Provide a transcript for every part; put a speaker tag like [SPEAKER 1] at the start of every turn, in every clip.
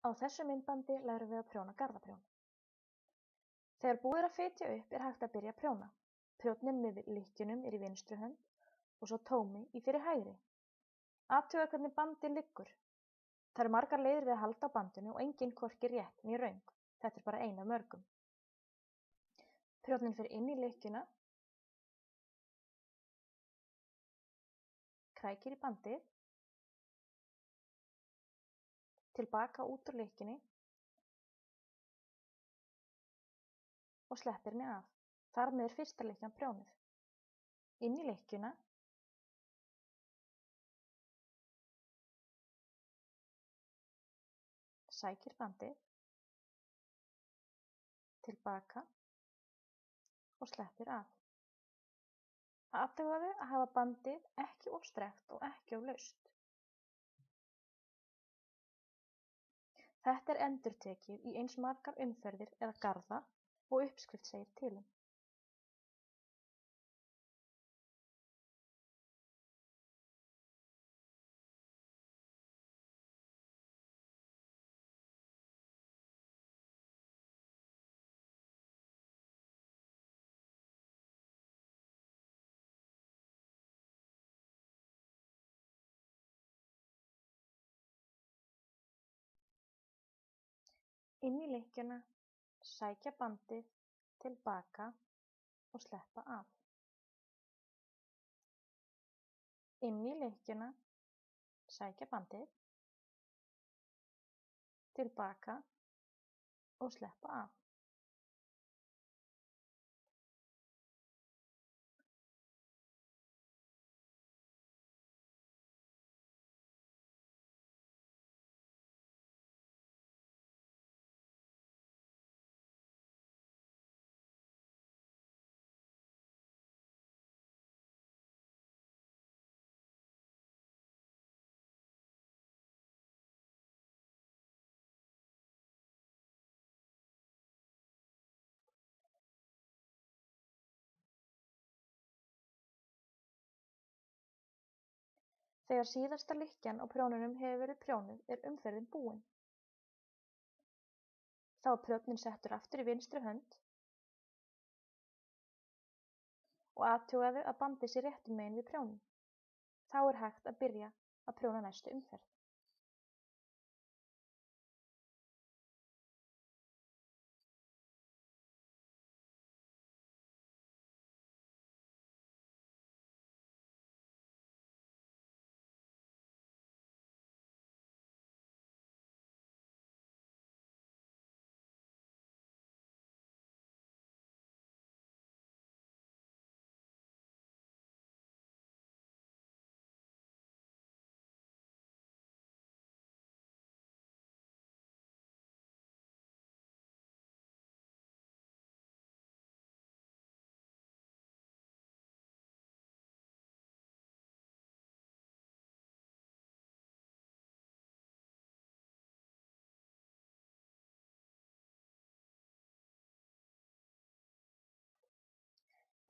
[SPEAKER 1] Á þessu myndbandi lærum við að prjóna garðaprjón. Þegar búið er að fitja upp er hægt að byrja að prjóna. Prjónninn með lykkjunum er í vinstri hönd og svo tómi í fyrir hægri. Athuga hvernig bandið liggur. Það eru margar leiðir við að halda á bandinu og engin hvorki rétt né röng. Þetta er bara ein af mörgum. Prjónninn fer inn í lykkjuna, krækir í bandið, tilbaka út úr lykkjunni og sleppir henni af. Þar með er fyrsta lykkjan prjónuð. Inn í lykkjuna, sækir bandið, tilbaka og sleppir af. Athugaðu að hafa bandið ekki of strekkt og ekki of laust. Þetta er endurtekið í eins margar umferðir eða garða og uppskrift segir til um. Inn í lykkjuna, sækja bandið, tilbaka og sleppa af. Inn í lykkjuna, sækja bandið, tilbaka og sleppa af. Þegar síðasta lykkjan á prjónunum hefur verið prjónuð er umferðin búin. Þá er prjónninn settur aftur í vinstri hönd og athugaðu að bandið sé réttum megin við prjóninn. Þá er hægt að byrja að prjóna næstu umferð.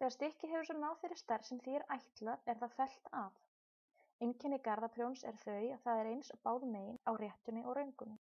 [SPEAKER 1] Þegar stykkið hefur svo náð þeirri stærð sem því er ætlað er það fellt af. Einkenni garðaprjóns er þau að það er eins á báðum megin á réttunni og röngunni.